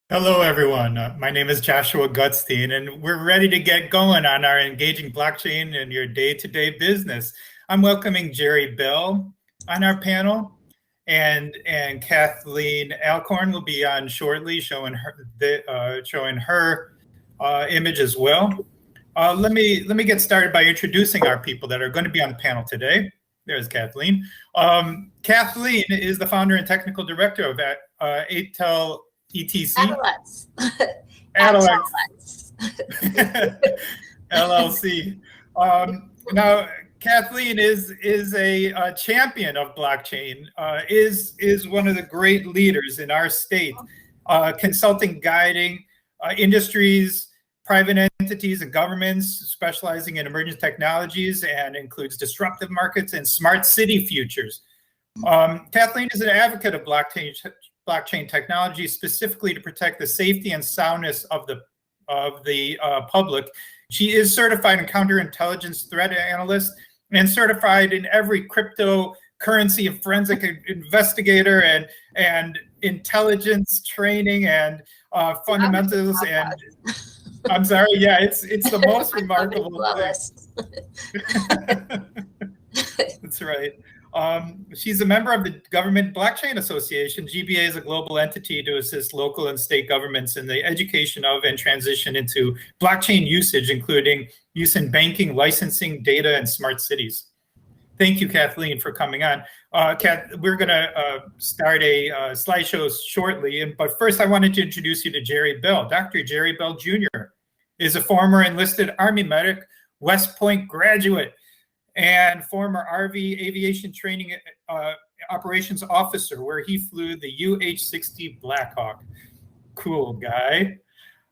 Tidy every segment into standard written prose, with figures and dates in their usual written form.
Hello, everyone. My name is Joshua Gutstein, and we're ready to get going on our engaging blockchain in your day-to-day business. I'm welcoming Jerry Bell on our panel, and Kathleen Alcorn will be on shortly, showing her image as well. Let me get started by introducing our people that are going to be on the panel today. There's Kathleen. Kathleen is the founder and technical director of ATEL ETC. Adults. LLC. Now, Kathleen is a champion of blockchain. Is one of the great leaders in our state, consulting, guiding industries, private entities, and governments, specializing in emerging technologies, and includes disruptive markets and smart city futures. Kathleen is an advocate of blockchain technology, specifically to protect the safety and soundness of the public. She is certified in counterintelligence threat analyst and certified in every cryptocurrency and forensic investigator and intelligence training and fundamentals. And I'm sorry, yeah, it's the most remarkable thing. That's right. She's a member of the Government Blockchain Association. GBA is a global entity to assist local and state governments in the education of and transition into blockchain usage, including use in banking, licensing, data, and smart cities. Thank you, Kathleen, for coming on. We're going to start a slideshow shortly, but first I wanted to introduce you to Jerry Bell. Dr. Jerry Bell Jr. is a former enlisted Army medic, West Point graduate, and former RV aviation training operations officer, where he flew the UH-60 Blackhawk. Cool guy.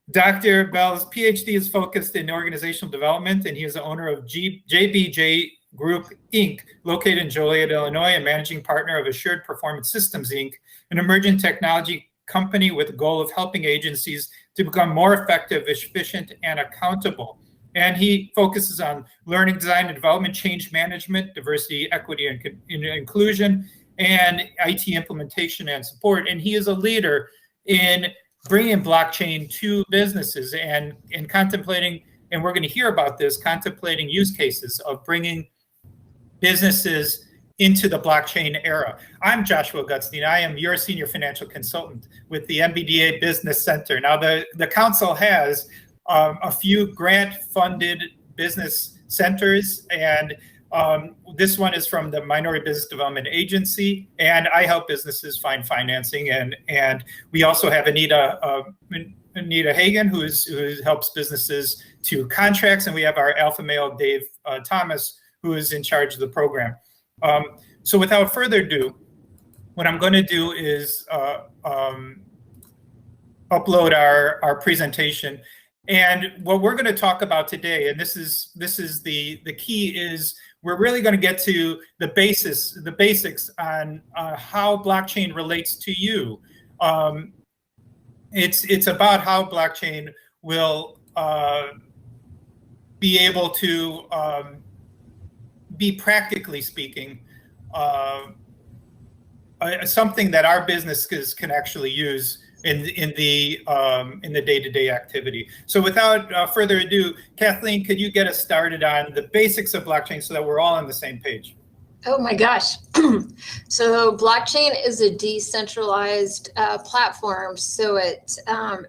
Dr. Bell's PhD is focused in organizational development, and he is the owner of JBJ Group, Inc., located in Joliet, Illinois, and managing partner of Assured Performance Systems, Inc., an emerging technology company with the goal of helping agencies to become more effective, efficient, and accountable. And he focuses on learning, design, and development, change management, diversity, equity, and inclusion, and IT implementation and support. And he is a leader in bringing blockchain to businesses and contemplating, and we're going to hear about this, contemplating use cases of bringing businesses into the blockchain era. I'm Joshua Gutstein. I am your senior financial consultant with the MBDA Business Center. Now, the council has a few grant-funded business centers, and this one is from the Minority Business Development Agency, and I help businesses find financing. And we also have Anita Hagan, who helps businesses to contracts, and we have our alpha male Dave Thomas, who is in charge of the program. So without further ado, what I'm going to do is upload our presentation. And what we're going to talk about today, and this is the key, is we're really going to get to the basics on how blockchain relates to you. It's about how blockchain will be able to be, practically speaking, something that our businesses can actually use in the day-to-day activity. So without further ado, Kathleen, could you get us started on the basics of blockchain so that we're all on the same page? Oh my gosh. So blockchain is a decentralized platform. So it,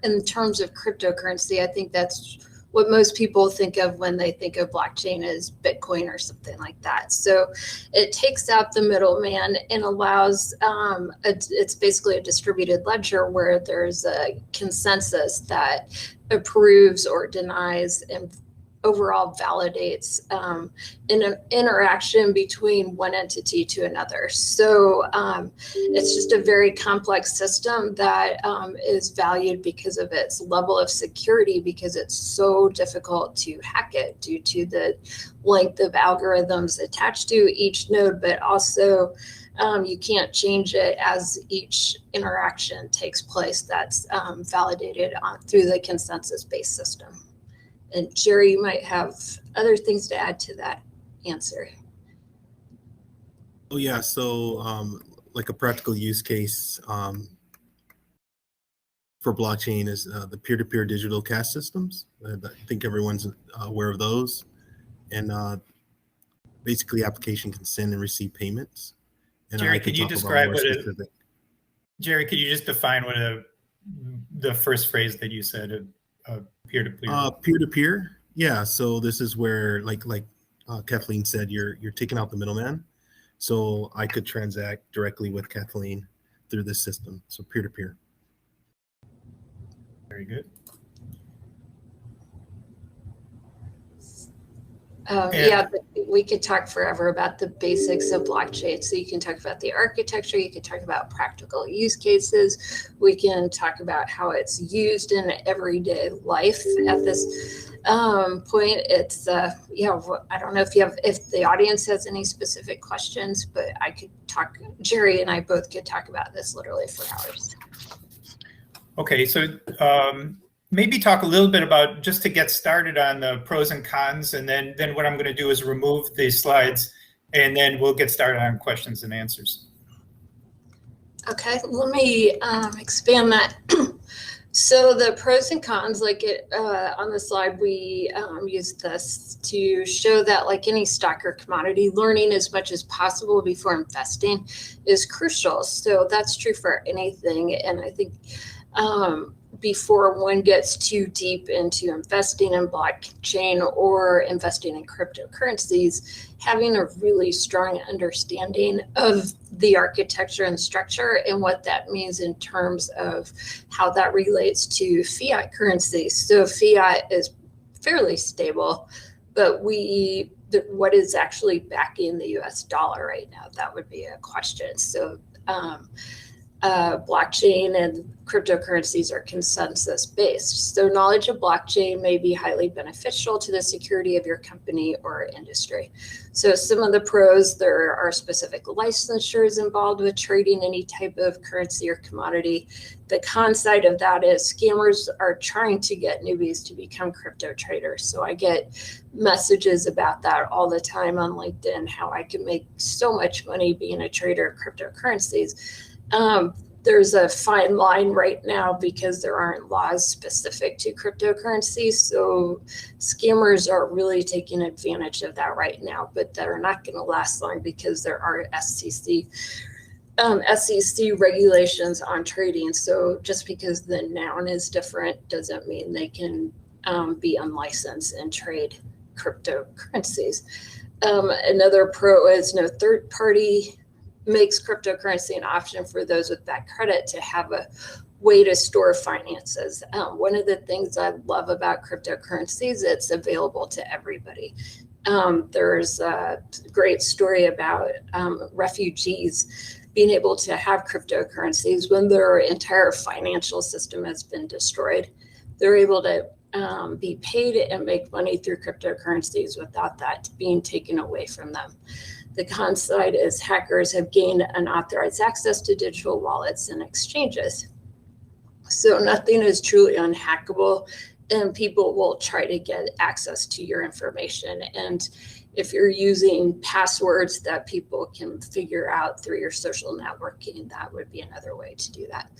in terms of cryptocurrency, I think that's what most people think of when they think of blockchain is Bitcoin or something like that. So it takes out the middleman and allows, it's basically a distributed ledger where there's a consensus that approves or denies and overall validates an interaction between one entity to another. So it's just a very complex system that is valued because of its level of security, because it's so difficult to hack it due to the length of algorithms attached to each node, but also you can't change it as each interaction takes place. That's validated through the consensus-based system. And Jerry, you might have other things to add to that answer. Oh yeah, so like a practical use case for blockchain is the peer-to-peer digital cash systems. I think everyone's aware of those. And basically application can send and receive payments. And Jerry, could you describe Jerry, could you just define what the first phrase that you said of peer-to-peer? Peer-to-peer, yeah. So this is where, like Kathleen said, you're taking out the middleman. So I could transact directly with Kathleen through this system. So peer-to-peer. Very good. Yeah, we could talk forever about the basics of blockchain. So you can talk about the architecture, you can talk about practical use cases, we can talk about how it's used in everyday life. At this point, it's yeah, I don't know if the audience has any specific questions, but I could talk. Jerry and I both could talk about this literally for hours. Okay, so maybe talk a little bit about, just to get started, on the pros and cons, and then what I'm going to do is remove these slides, and then we'll get started on questions and answers. Okay, let me expand that. So the pros and cons, like on the slide, we use this to show that, like any stock or commodity, learning as much as possible before investing is crucial. So that's true for anything, and I think before one gets too deep into investing in blockchain or investing in cryptocurrencies, having a really strong understanding of the architecture and structure and what that means in terms of how that relates to fiat currency. So fiat is fairly stable, but what is actually backing the US dollar right now? That would be a question. So blockchain and cryptocurrencies are consensus based. So knowledge of blockchain may be highly beneficial to the security of your company or industry. So some of the pros, there are specific licensures involved with trading any type of currency or commodity. The con side of that is scammers are trying to get newbies to become crypto traders. So I get messages about that all the time on LinkedIn, how I can make so much money being a trader of cryptocurrencies. There's a fine line right now because there aren't laws specific to cryptocurrencies. So scammers are really taking advantage of that right now, but that are not going to last long because there are SEC regulations on trading. So just because the noun is different doesn't mean they can be unlicensed and trade cryptocurrencies. Another pro is no third party makes cryptocurrency an option for those with bad credit to have a way to store finances. One of the things I love about cryptocurrencies, it's available to everybody. There's a great story about refugees being able to have cryptocurrencies when their entire financial system has been destroyed. They're able to be paid and make money through cryptocurrencies without that being taken away from them. The con side is hackers have gained unauthorized access to digital wallets and exchanges. So nothing is truly unhackable, and people will try to get access to your information. And if you're using passwords that people can figure out through your social networking, that would be another way to do that.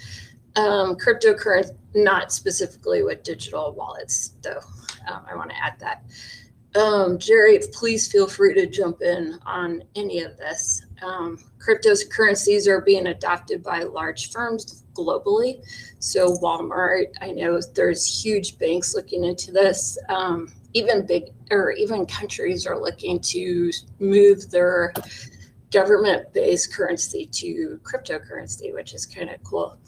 Cryptocurrency, not specifically with digital wallets, though. I want to add that. Jerry, please feel free to jump in on any of this. Cryptocurrencies are being adopted by large firms globally. So Walmart, I know there's huge banks looking into this. Even countries are looking to move their government-based currency to cryptocurrency, which is kind of cool.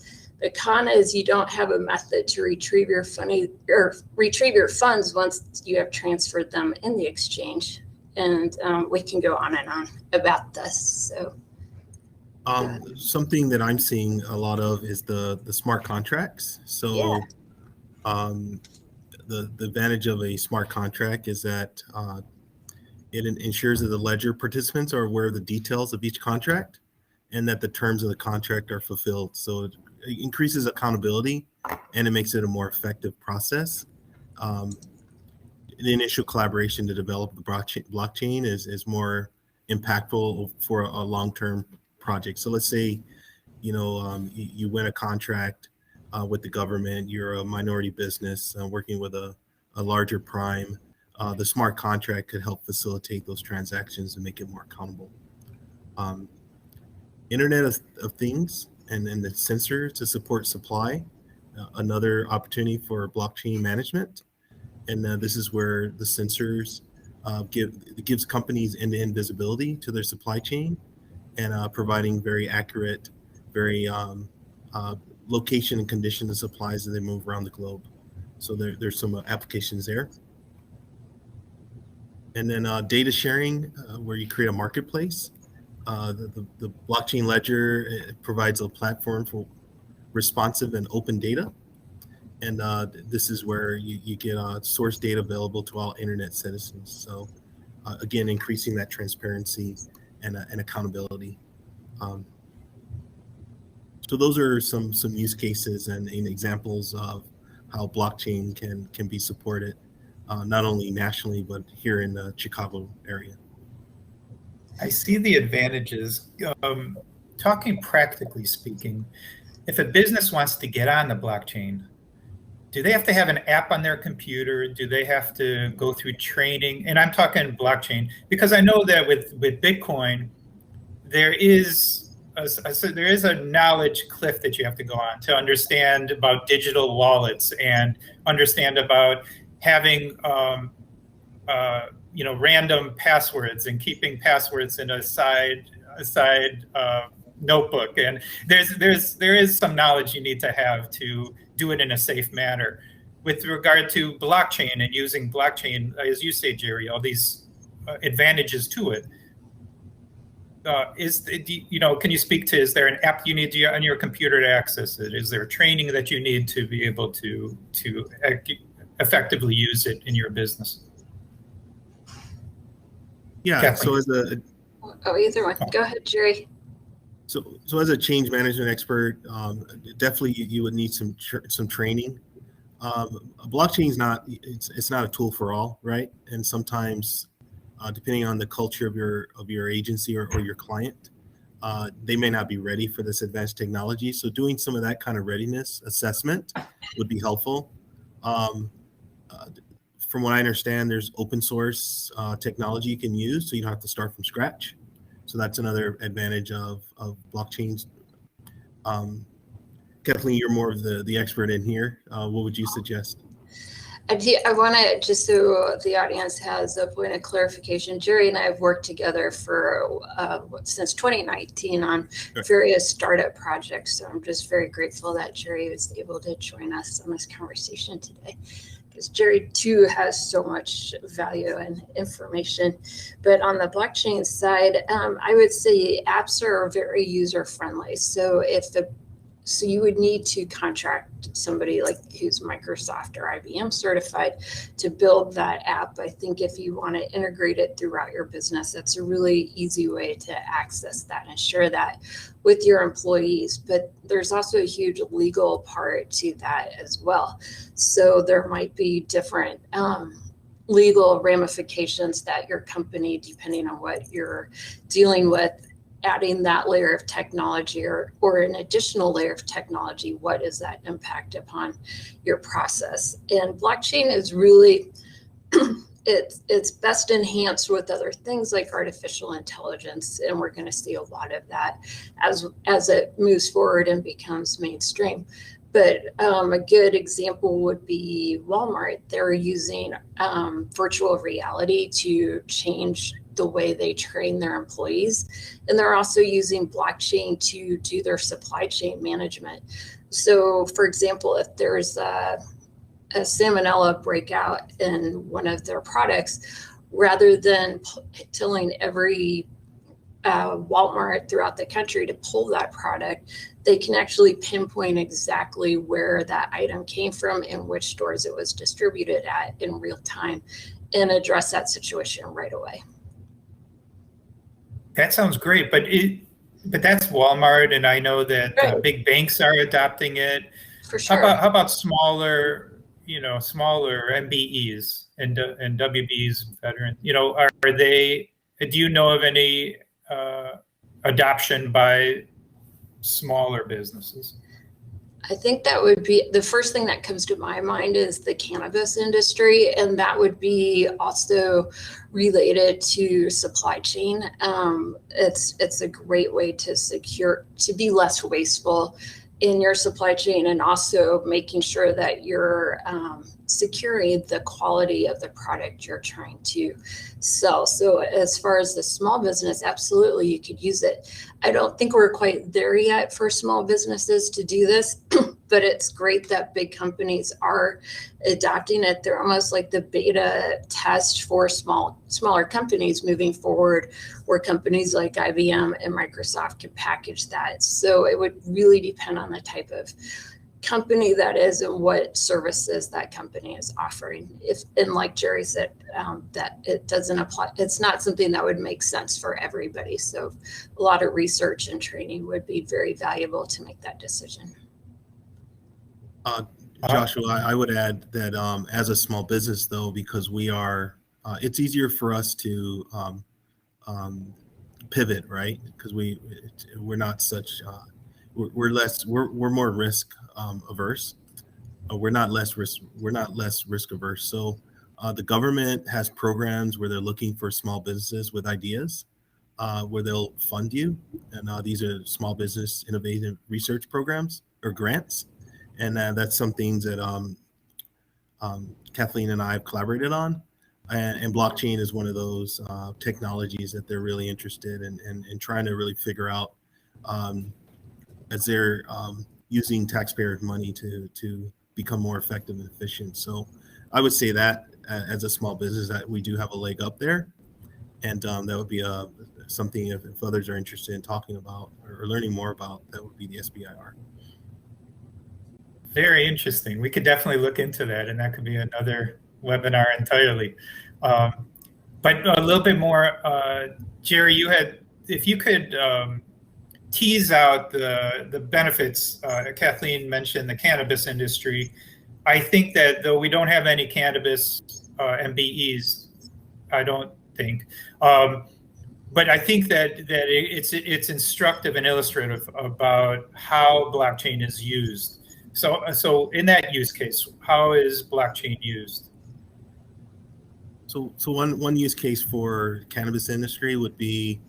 The con is you don't have a method to retrieve your funds once you have transferred them in the exchange. And we can go on and on about this. So something that I'm seeing a lot of is the smart contracts. So the advantage of a smart contract is that it ensures that the ledger participants are aware of the details of each contract and that the terms of the contract are fulfilled. So it increases accountability and it makes it a more effective process. The initial collaboration to develop the blockchain is more impactful for a long-term project. So let's say, you win a contract with the government, you're a minority business working with a larger prime, the smart contract could help facilitate those transactions and make it more accountable. Internet of Things and the sensor to support supply, another opportunity for blockchain management. And this is where the sensors gives companies end-to-end visibility to their supply chain and providing very accurate, very location and condition of supplies as they move around the globe. So there's some applications there. And then data sharing, where you create a marketplace. The blockchain ledger provides a platform for responsive and open data. And this is where you get source data available to all internet citizens. So again, increasing that transparency and accountability. So those are some use cases and examples of how blockchain can be supported, not only nationally, but here in the Chicago area. I see the advantages. Talking practically speaking, if a business wants to get on the blockchain, do they have to have an app on their computer? Do they have to go through training? And I'm talking blockchain, because I know that with Bitcoin, there is a knowledge cliff that you have to go on to understand about digital wallets and understand about having random passwords and keeping passwords in a side notebook. And there is some knowledge you need to have to do it in a safe manner. With regard to blockchain and using blockchain, as you say, Jerry, all these advantages to it. Can you speak to, is there an app you need on your computer to access it? Is there training that you need to be able to effectively use it in your business? Yeah, Kathleen. Oh, either one. Go ahead, Jerry. So as a change management expert, definitely you would need some training. Blockchain is it's not a tool for all, right? And sometimes, depending on the culture of your agency or your client, they may not be ready for this advanced technology. So doing some of that kind of readiness assessment would be helpful. From what I understand, there's open source technology you can use, so you don't have to start from scratch. So that's another advantage of blockchains. Kathleen, you're more of the expert in here. What would you suggest? I want to, just so the audience has a point of clarification, Jerry and I have worked together for since 2019 on various startup projects. So I'm just very grateful that Jerry was able to join us on this conversation today. Because Jerry too has so much value and information. But on the blockchain side, I would say apps are very user friendly. So so you would need to contract somebody like who's Microsoft or IBM certified to build that app. I think if you want to integrate it throughout your business, that's a really easy way to access that and share that with your employees. But there's also a huge legal part to that as well. So there might be different legal ramifications that your company, depending on what you're dealing with, adding that layer of technology or an additional layer of technology, what is that impact upon your process? And blockchain is really, it's best enhanced with other things like artificial intelligence. And we're going to see a lot of that as it moves forward and becomes mainstream. But a good example would be Walmart. They're using virtual reality to change the way they train their employees. And they're also using blockchain to do their supply chain management. So for example, if there's a salmonella breakout in one of their products, rather than telling every Walmart throughout the country to pull that product, they can actually pinpoint exactly where that item came from and which stores it was distributed at in real time and address that situation right away. That sounds great, but that's Walmart, and I know that big banks are adopting it. For sure. How about smaller MBEs and WBs, veteran? Are they? Do you know of any adoption by smaller businesses? I think that would be the first thing that comes to my mind is the cannabis industry, and that would be also related to supply chain. It's a great way to be less wasteful in your supply chain, and also making sure that you're securing the quality of the product you're trying to sell. So as far as the small business, absolutely, you could use it. I don't think we're quite there yet for small businesses to do this, but it's great that big companies are adopting it. They're almost like the beta test for smaller companies moving forward, where companies like IBM and Microsoft can package that. So it would really depend on the type of company that is and what services that company is offering. And like Jerry said, that it doesn't apply. It's not something that would make sense for everybody. So a lot of research and training would be very valuable to make that decision. Joshua, I would add that as a small business, though, because we are, it's easier for us to pivot, right? Because we're not such, we're more risk averse. We're not less risk averse. So the government has programs where they're looking for small businesses with ideas, where they'll fund you, and these are small business innovative research programs or grants. And that's some things that Kathleen and I have collaborated on. And blockchain is one of those technologies that they're really interested in trying to really figure out as they're using taxpayer money to become more effective and efficient. So I would say that as a small business that we do have a leg up there. And that would be something if others are interested in talking about or learning more about, that would be the SBIR. Very interesting. We could definitely look into that, and that could be another webinar entirely. But a little bit more, Jerry, if you could tease out the benefits. Kathleen mentioned the cannabis industry. I think that though we don't have any cannabis MBEs, I don't think, but I think that it's instructive and illustrative about how blockchain is used. So in that use case, how is blockchain used? So one use case for cannabis industry would be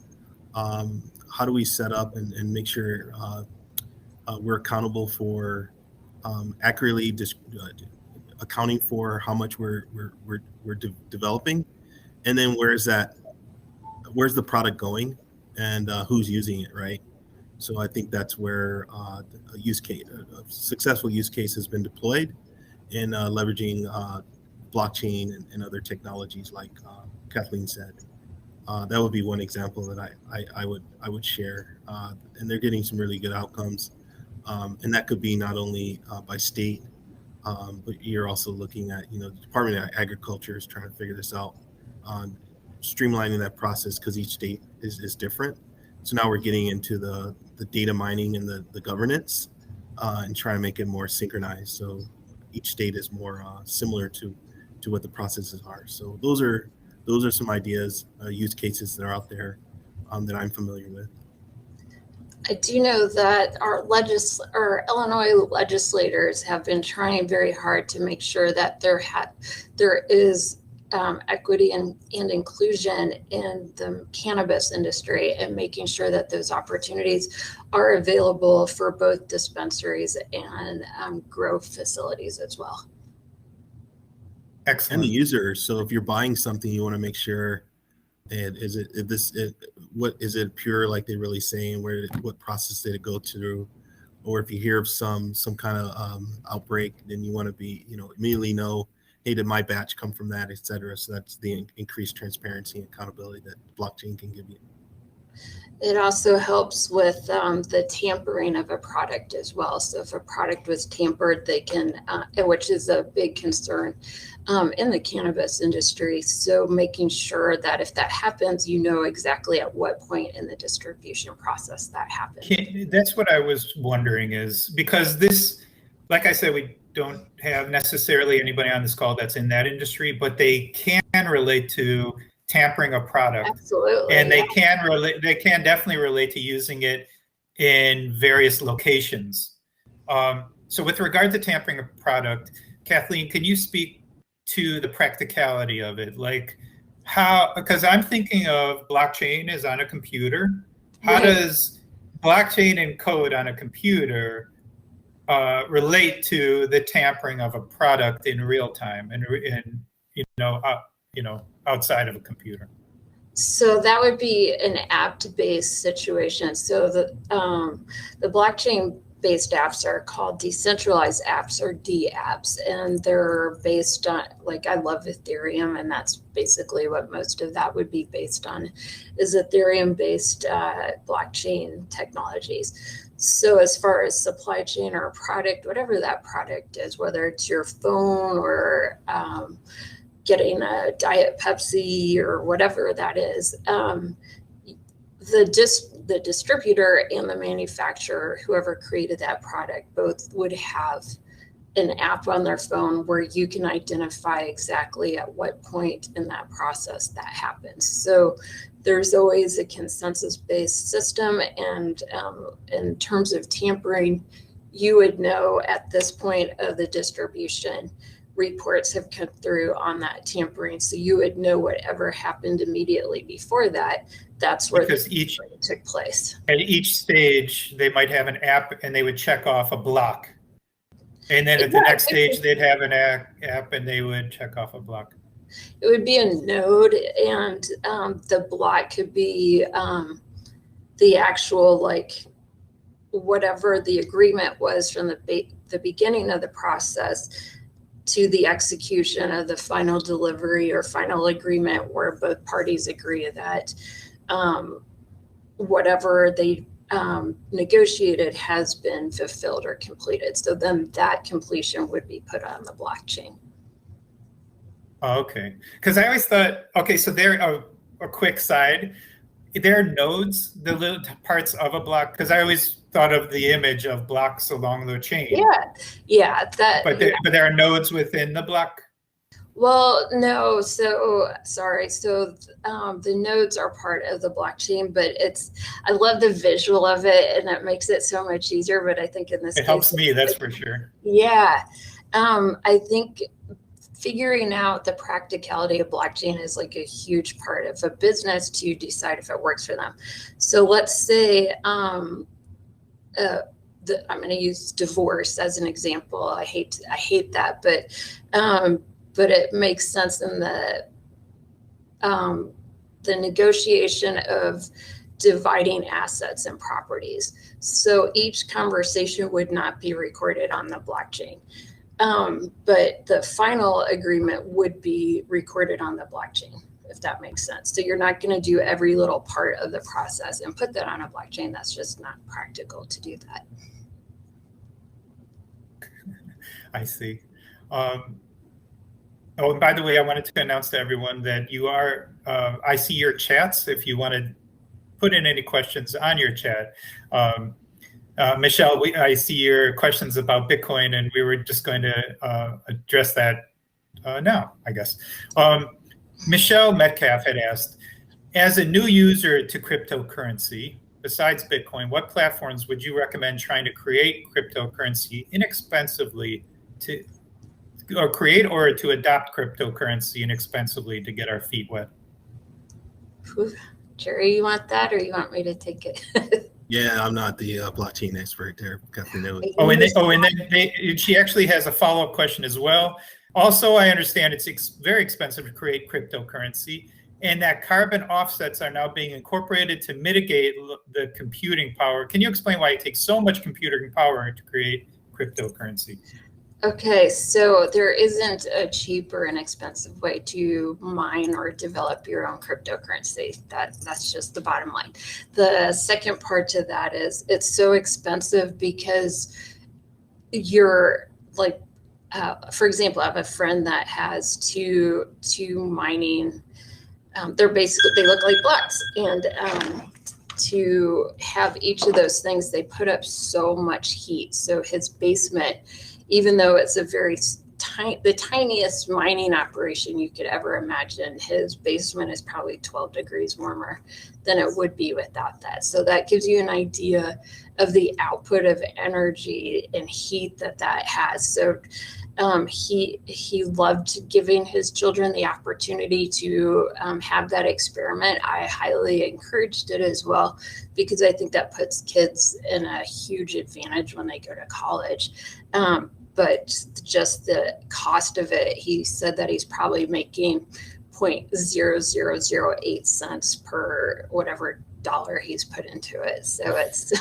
how do we set up and make sure we're accountable for accurately accounting for how much we're developing, and then where's the product going, and who's using it, right? So I think that's where a successful use case has been deployed in leveraging blockchain and other technologies, like Kathleen said. That would be one example that I would share, and they're getting some really good outcomes. And that could be not only by state, but you're also looking at, the Department of Agriculture is trying to figure this out on streamlining that process, because each state is different. So now we're getting into the data mining and the governance, and trying to make it more synchronized, so each state is more similar to what the processes are. So those are some ideas, use cases that are out there that I'm familiar with. I do know that our Illinois legislators have been trying very hard to make sure that there is equity and inclusion in the cannabis industry, and making sure that those opportunities are available for both dispensaries and grow facilities as well. Excellent. And the users. So if you're buying something, you want to make sure, is it pure, like they really saying? What process did it go through? Or if you hear of some kind of outbreak, then you want to be, immediately know, hey, did my batch come from that, et cetera. So that's the increased transparency and accountability that blockchain can give you. It also helps with the tampering of a product as well. So if a product was tampered, they can, which is a big concern in the cannabis industry. So making sure that if that happens, you know exactly at what point in the distribution process that happened. That's what I was wondering, is because this, like I said, we don't have necessarily anybody on this call that's in that industry, but they can relate to tampering a product. Absolutely. And they can definitely relate to using it in various locations. So with regard to tampering a product, Kathleen, can you speak to the practicality of it? Like how, because I'm thinking of blockchain is on a computer. How Right. does blockchain and code on a computer relate to the tampering of a product in real time and outside of a computer? So that would be an app-based situation. So the blockchain-based apps are called decentralized apps or DApps, and they're based on, like, I love Ethereum, and that's basically what most of that would be based on, is Ethereum-based blockchain technologies. So as far as supply chain or product, whatever that product is, whether it's your phone or getting a Diet Pepsi or whatever that is, the distributor and the manufacturer, whoever created that product, both would have an app on their phone where you can identify exactly at what point in that process that happens. So there's always a consensus-based system, and in terms of tampering, you would know at this point of the distribution, reports have come through on that tampering. So you would know whatever happened immediately before that. That's where because the took place. At each stage, they might have an app and they would check off a block. And then at the next stage, they'd have an app and they would check off a block. It would be a node, and the block could be the actual, like, whatever the agreement was from the beginning of the process to the execution of the final delivery or final agreement, where both parties agree that whatever they negotiated has been fulfilled or completed. So then that completion would be put on the blockchain. Oh, okay. Because I always thought, okay, so there, a quick side, there are nodes, the little parts of a block, because I always thought of the image of blocks along the chain. Yeah. But there are nodes within the block? Well, no. So sorry. So the nodes are part of the blockchain, but I love the visual of it, and it makes it so much easier. But I think in this case, it helps me, that's for sure. Yeah. I think figuring out the practicality of blockchain is like a huge part of a business to decide if it works for them. So let's say I'm going to use divorce as an example. I hate that, but it makes sense in the negotiation of dividing assets and properties. So each conversation would not be recorded on the blockchain. But the final agreement would be recorded on the blockchain, if that makes sense. So you're not going to do every little part of the process and put that on a blockchain. That's just not practical to do that. I see. Oh, and by the way, I wanted to announce to everyone that you are, I see your chats. If you want to put in any questions on your chat. Michelle, I see your questions about Bitcoin, and we were just going to address that now, I guess. Michelle Metcalf had asked, as a new user to cryptocurrency, besides Bitcoin, what platforms would you recommend trying to create cryptocurrency inexpensively or to adopt cryptocurrency inexpensively to get our feet wet? Jerry, you want that, or you want me to take it? Yeah, I'm not the blockchain expert there. Got to know it. And then she actually has a follow-up question as well. Also, I understand it's very expensive to create cryptocurrency, and that carbon offsets are now being incorporated to mitigate the computing power. Can you explain why it takes so much computing power to create cryptocurrency? Okay, so there isn't a cheap or inexpensive way to mine or develop your own cryptocurrency. That's just the bottom line. The second part to that is it's so expensive because you're like, for example, I have a friend that has two mining. They look like blocks, and to have each of those things, they put up so much heat. So his basement, even though it's a very the tiniest mining operation you could ever imagine. His basement is probably 12 degrees warmer than it would be without that. So that gives you an idea of the output of energy and heat that has. So he loved giving his children the opportunity to have that experiment. I highly encouraged it as well, because I think that puts kids in a huge advantage when they go to college. But just the cost of it, he said that he's probably making 0.0008 cents per whatever dollar he's put into it. So it's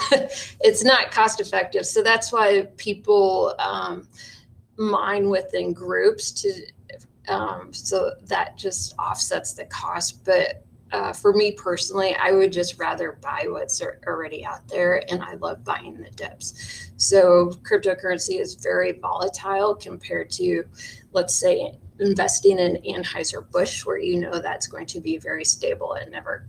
it's not cost effective. So that's why people mine within groups to so that just offsets the cost. But for me personally, I would just rather buy what's already out there, and I love buying the dips. So cryptocurrency is very volatile compared to, let's say, investing in Anheuser-Busch, where you know that's going to be very stable and never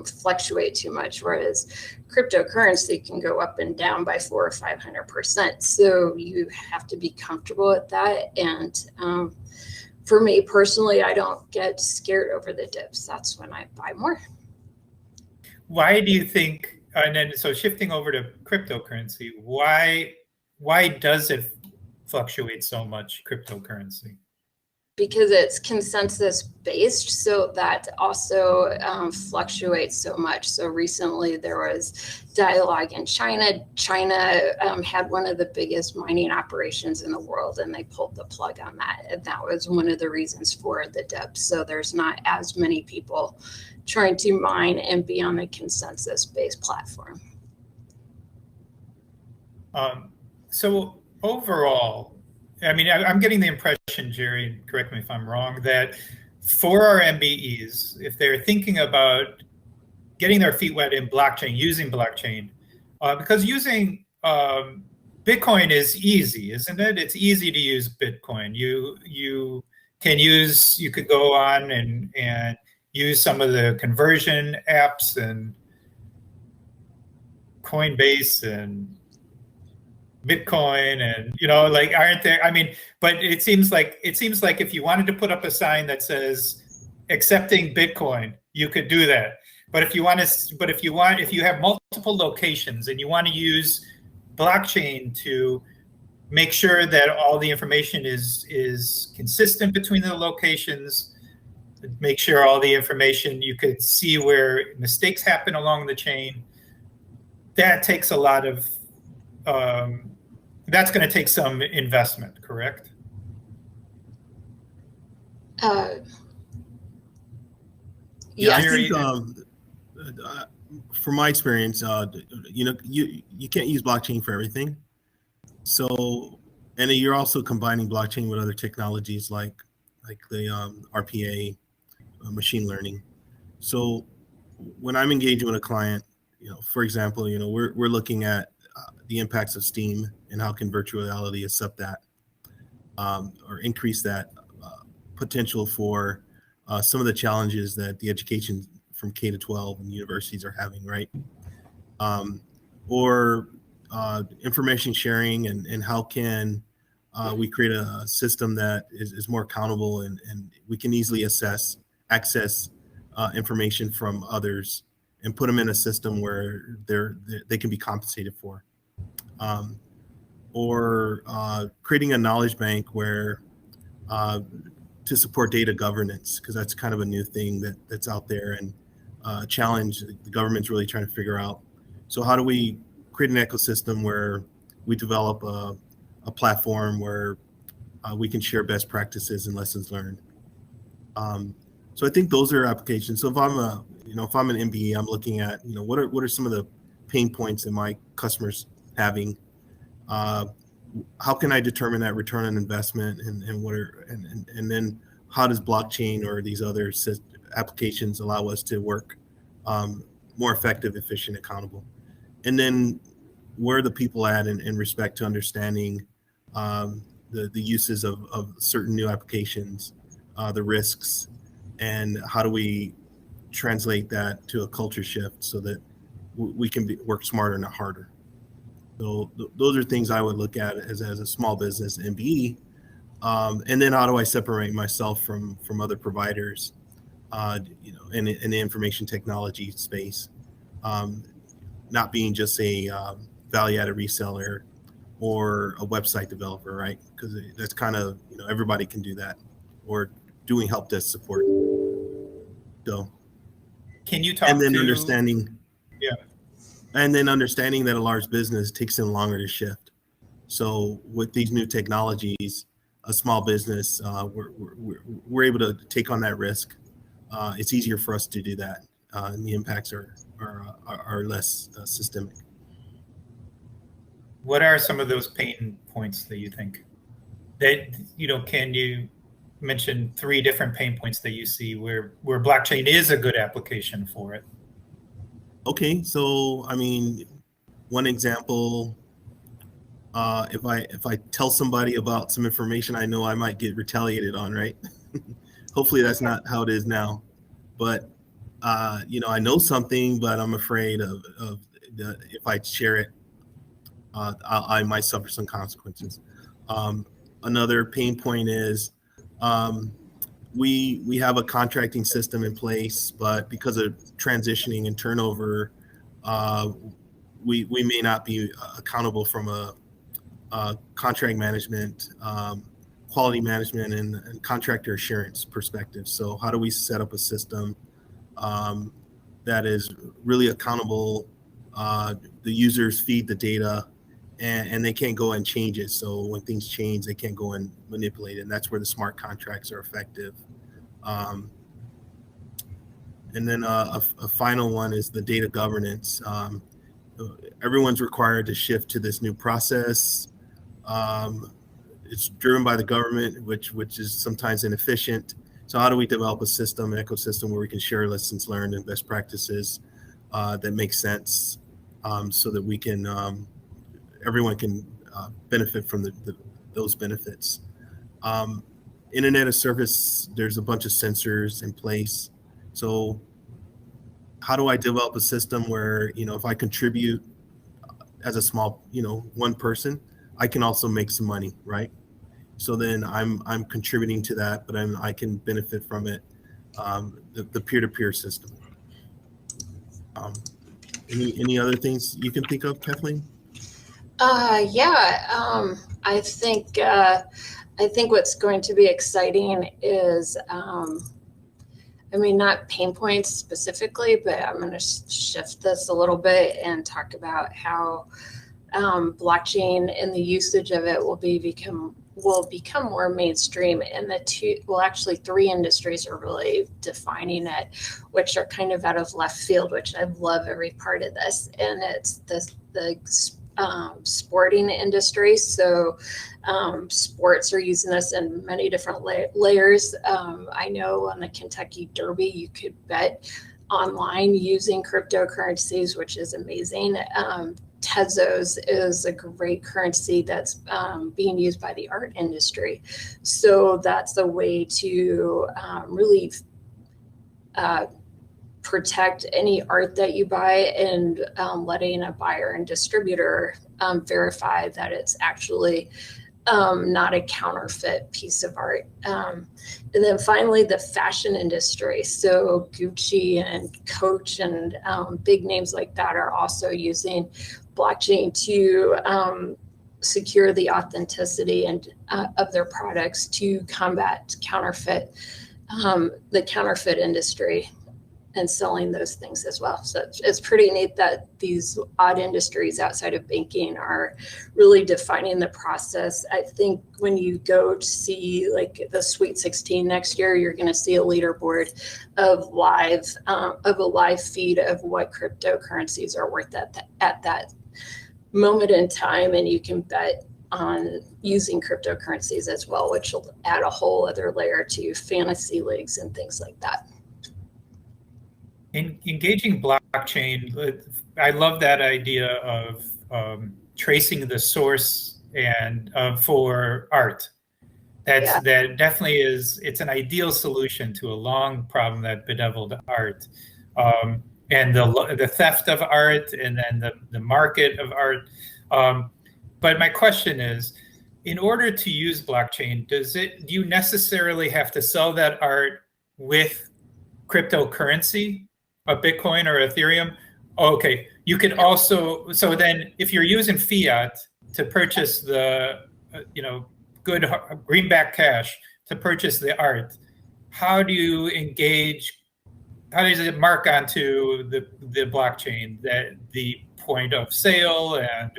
fluctuate too much, whereas cryptocurrency can go up and down by 400 or 500%. So you have to be comfortable with that. And for me personally, I don't get scared over the dips. That's when I buy more. Why do you think, and then so shifting over to cryptocurrency, why does it fluctuate so much, cryptocurrency? Because it's consensus based, so that also fluctuates so much. So recently there was dialogue in China. China had one of the biggest mining operations in the world, and they pulled the plug on that. And that was one of the reasons for the dip. So there's not as many people trying to mine and be on a consensus based platform. So overall, I mean, I'm getting the impression, Jerry, correct me if I'm wrong, that for our MBEs, if they're thinking about getting their feet wet in blockchain, using blockchain, because using Bitcoin is easy, isn't it? It's easy to use Bitcoin. You could go on and use some of the conversion apps and Coinbase and Bitcoin, and like, aren't there? I mean, but it seems like if you wanted to put up a sign that says accepting Bitcoin, you could do that. But if you have multiple locations and you want to use blockchain to make sure that all the information is consistent between the locations, make sure all the information, you could see where mistakes happen along the chain, that takes a lot of that's going to take some investment, correct? Yeah, I think from my experience, you can't use blockchain for everything. So, and you're also combining blockchain with other technologies like the RPA, machine learning. So, when I'm engaging with a client, for example, we're looking at the impacts of STEAM and how can virtual reality accept that or increase that potential for some of the challenges that the education from K to 12 and universities are having, right? Or information sharing and how can we create a system that is more accountable and we can easily access information from others and put them in a system where they can be compensated for. Or creating a knowledge bank where to support data governance, because that's kind of a new thing that's out there and a challenge the government's really trying to figure out. So how do we create an ecosystem where we develop a platform where we can share best practices and lessons learned? So I think those are applications. So if I'm an MBE, I'm looking at what are some of the pain points that my customers having. How can I determine that return on investment and then how does blockchain or these other applications allow us to work more effective, efficient, accountable? And then where are the people at in respect to understanding the uses of certain new applications, the risks, and how do we translate that to a culture shift so that we can work smarter, not harder? So those are things I would look at as a small business MBE. And then how do I separate myself from other providers, in the information technology space, not being just a value-added reseller or a website developer, right? Because that's kind of, everybody can do that, or doing help desk support. So, can you talk and then to understanding, yeah, and then understanding that a large business takes them longer to shift. So with these new technologies, a small business, we're able to take on that risk. It's easier for us to do that, and the impacts are less systemic. what are some of those pain points that you think that, can you mention 3 different pain points that you see where blockchain is a good application for it? Okay, so I mean, one example, if I tell somebody about some information I know I might get retaliated on, right? Hopefully that's not how it is now, but I know something, but I'm afraid of if I share it, I might suffer some consequences. Another pain point is we have a contracting system in place, but because of transitioning and turnover, we may not be accountable from a contract management, quality management, and contractor assurance perspective. So how do we set up a system that is really accountable? The users feed the data, and they can't go and change it. So when things change, they can't go and manipulate it. And that's where the smart contracts are effective. And then a final one is the data governance. Everyone's required to shift to this new process. It's driven by the government, which is sometimes inefficient. So how do we develop a system, an ecosystem where we can share lessons learned and best practices that make sense, so that we can everyone can benefit from those benefits. Internet of Service, there's a bunch of sensors in place. So how do I develop a system where, if I contribute as a small, one person, I can also make some money, right? So then I'm contributing to that, but I can benefit from it, the peer-to-peer system. Any other things you can think of, Kathleen? I think what's going to be exciting is, not pain points specifically, but I'm going to shift this a little bit and talk about how blockchain and the usage of it will become more mainstream. And actually 3 industries are really defining it, which are kind of out of left field, which I love every part of this. And it's the sporting industry. So sports are using this in many different layers. I know on the Kentucky Derby, you could bet online using cryptocurrencies, which is amazing. Tezos is a great currency that's being used by the art industry. So that's a way to really protect any art that you buy, and letting a buyer and distributor verify that it's actually not a counterfeit piece of art. And then finally, the fashion industry. So Gucci and Coach and big names like that are also using blockchain to secure the authenticity and of their products, to combat the counterfeit industry and selling those things as well. So it's pretty neat that these odd industries outside of banking are really defining the process. I think when you go to see like the Sweet 16 next year, you're going to see a leaderboard of a live feed of what cryptocurrencies are worth at that moment in time, and you can bet on using cryptocurrencies as well, which will add a whole other layer to fantasy leagues and things like that. In engaging blockchain, I love that idea of tracing the source and for art. That definitely it's an ideal solution to a long problem that bedeviled art, and the theft of art, and then the market of art. But my question is, in order to use blockchain, do you necessarily have to sell that art with cryptocurrency, a Bitcoin or Ethereum? Okay, you can also, so then if you're using fiat to purchase the, good greenback cash to purchase the art, how do you engage, how does it mark onto the blockchain, that the point of sale, and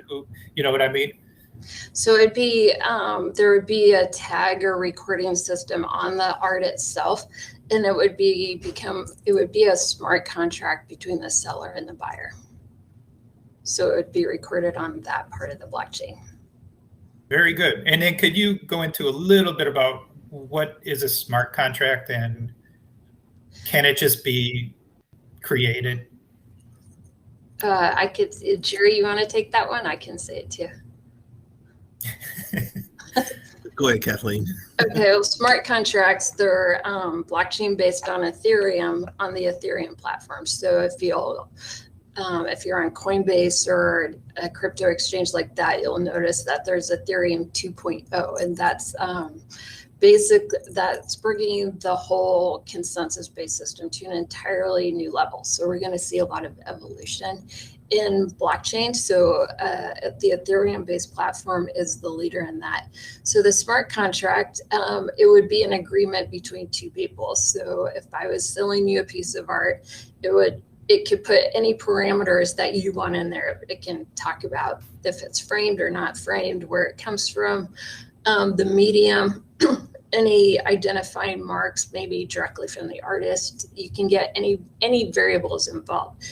you know what I mean? So it'd be, there would be a tag or recording system on the art itself, and it would be a smart contract between the seller and the buyer. So it would be recorded on that part of the blockchain. Very good. And then could you go into a little bit about what is a smart contract, and can it just be created? I could, Jerry, you want to take that one? I can say it too. Go ahead, Kathleen. Okay, well, smart contracts, they're blockchain based on Ethereum, on the Ethereum platform. So if you're on Coinbase or a crypto exchange like that, you'll notice that there's Ethereum 2.0, and that's that's bringing the whole consensus-based system to an entirely new level. So we're going to see a lot of evolution in blockchain. So the Ethereum-based platform is the leader in that. So the smart contract, it would be an agreement between two people. So if I was selling you a piece of art, it could put any parameters that you want in there. It can talk about if it's framed or not framed, where it comes from, the medium, any identifying marks, maybe directly from the artist. You can get any variables involved.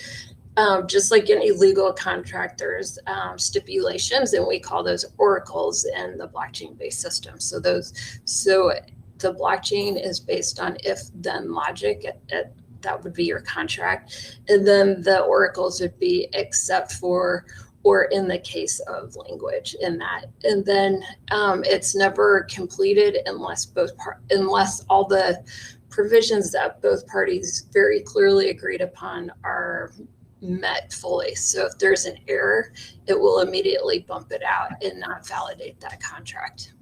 Just like any legal contract, there's stipulations, and we call those oracles in the blockchain-based system. So the blockchain is based on if-then logic. That would be your contract, and then the oracles would be except for or in the case of language in that. And then it's never completed unless all the provisions that both parties very clearly agreed upon are met fully. So if there's an error, it will immediately bump it out and not validate that contract.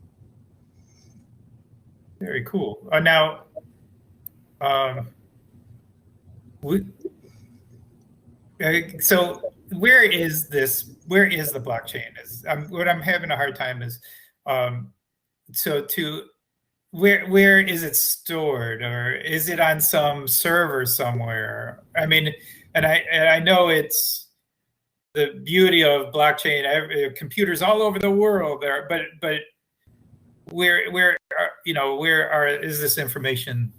Very cool. Now, so where is the blockchain? What I'm having a hard time is, where is it stored, or is it on some server somewhere? I mean, and I know it's the beauty of blockchain, computers all over the world there, but where is this information?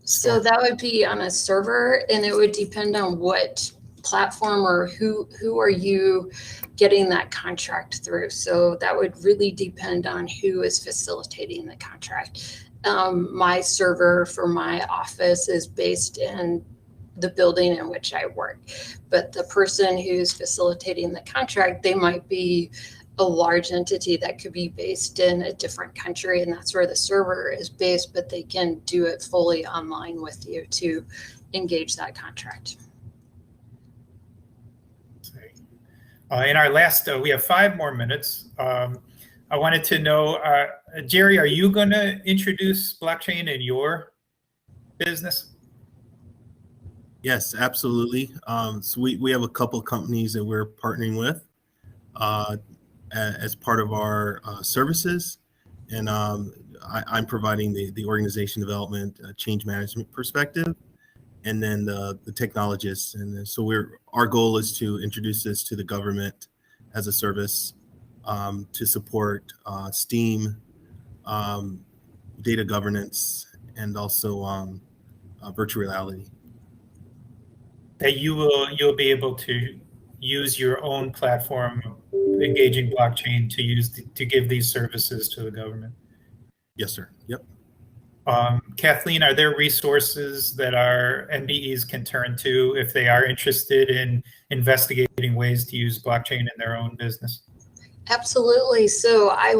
So that would be on a server, and it would depend on what platform or who are you getting that contract through. So that would really depend on who is facilitating the contract. My server for my office is based in the building in which I work, but the person who's facilitating the contract, they might be a large entity that could be based in a different country, and that's where the server is based, but they can do it fully online with you to engage that contract. In our last, we have 5 more minutes. I wanted to know, Jerry, are you going to introduce blockchain in your business? Yes, absolutely. So we have a couple of companies that we're partnering with as part of our services, and I'm providing the organization development, change management perspective, and then the technologists. And so our goal is to introduce this to the government as a service to support STEAM, data governance, and also virtual reality. That you'll be able to use your own platform, engaging blockchain, to give these services to the government. Yes, sir. Yep. Kathleen, are there resources that our MBEs can turn to if they are interested in investigating ways to use blockchain in their own business? Absolutely. So I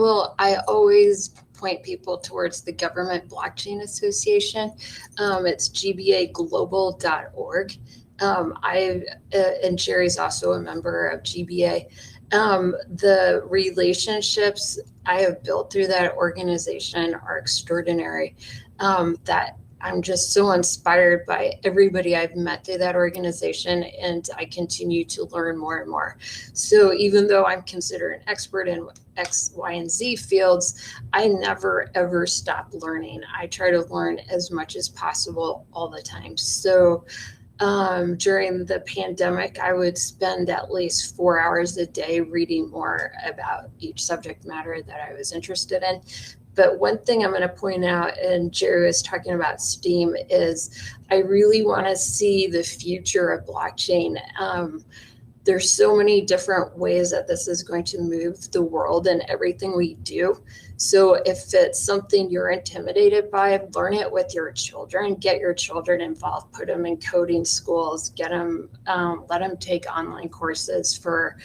always point people towards the Government Blockchain Association. It's gbaglobal.org. And Jerry's also a member of GBA. The relationships I have built through that organization are extraordinary. That I'm just so inspired by everybody I've met through that organization, and I continue to learn more and more. So even though I'm considered an expert in X, Y, and Z fields, I never ever stop learning. I try to learn as much as possible all the time. So during the pandemic, I would spend at least 4 hours a day reading more about each subject matter that I was interested in. But one thing I'm going to point out, and Jerry was talking about STEAM, is I really want to see the future of blockchain. There's so many different ways that this is going to move the world and everything we do. So if it's something you're intimidated by, learn it with your children, get your children involved, put them in coding schools, get them, let them take online courses for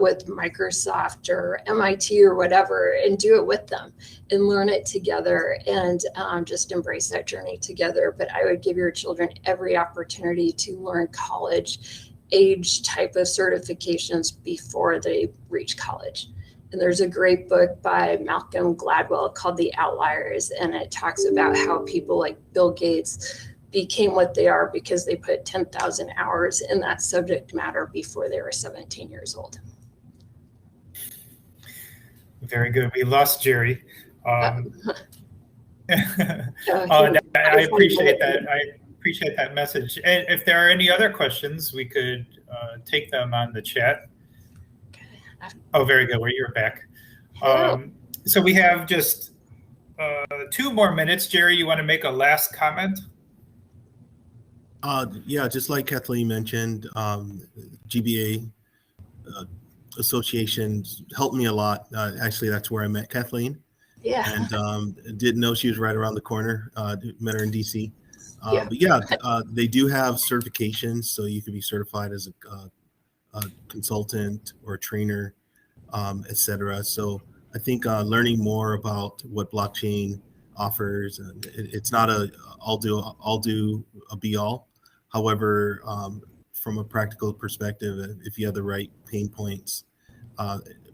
with Microsoft or MIT or whatever, and do it with them and learn it together, and just embrace that journey together. But I would give your children every opportunity to learn college age type of certifications before they reach college. And there's a great book by Malcolm Gladwell called The Outliers, and it talks about how people like Bill Gates became what they are because they put 10,000 hours in that subject matter before they were 17 years old. Very good. We lost Jerry. I appreciate that. I appreciate that message. And if there are any other questions, we could take them on the chat. Oh, very good. You're back. So we have just 2 more minutes. Jerry, you want to make a last comment? Yeah, just like Kathleen mentioned, GBA associations helped me a lot. Actually, that's where I met Kathleen. Yeah. And didn't know she was right around the corner. Met her in DC. Yeah. But yeah, they do have certifications, so you can be certified as a consultant or a trainer, etc. So I think learning more about what blockchain offers, and it's not a I'll do a be all. However, from a practical perspective, if you have the right pain points,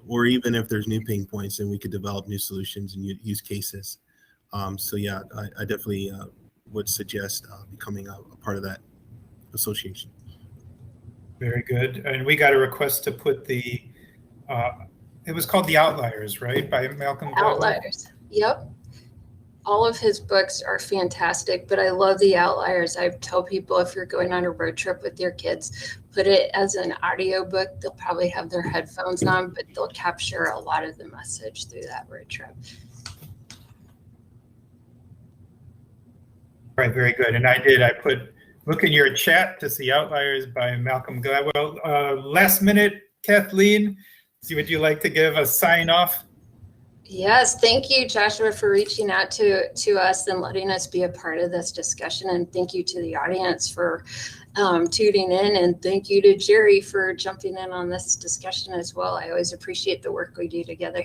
or even if there's new pain points, then we could develop new solutions and use cases. So yeah, I definitely would suggest becoming a part of that association. Very good. And we got a request to put the, it was called The Outliers, right? By Malcolm Gladwell? Outliers. Yep. All of his books are fantastic, but I love The Outliers. I tell people if you're going on a road trip with your kids, put it as an audio book. They'll probably have their headphones on, but they'll capture a lot of the message through that road trip. Right, very good. And I put, look in your chat to see Outliers by Malcolm Gladwell. Last minute, Kathleen, would you like to give a sign off? Yes, thank you, Joshua, for reaching out to us and letting us be a part of this discussion. And thank you to the audience for tuning in. And thank you to Jerry for jumping in on this discussion as well. I always appreciate the work we do together.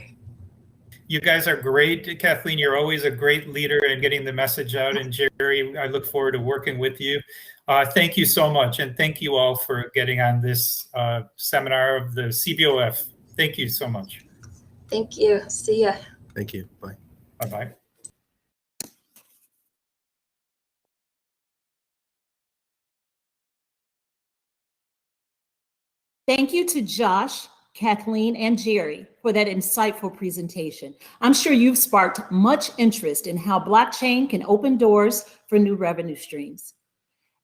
You guys are great. Kathleen, you're always a great leader in getting the message out. And Jerry, I look forward to working with you. Thank you so much. And thank you all for getting on this seminar of the CBOF. Thank you so much. Thank you. See ya. Thank you. Bye. Bye-bye. Thank you to Josh, Kathleen, and Jerry for that insightful presentation. I'm sure you've sparked much interest in how blockchain can open doors for new revenue streams.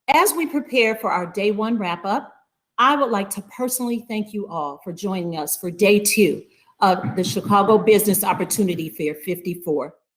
As we prepare for our day 1 wrap-up, I would like to personally thank you all for joining us for day 2 of the Chicago Business Opportunity Fair 54.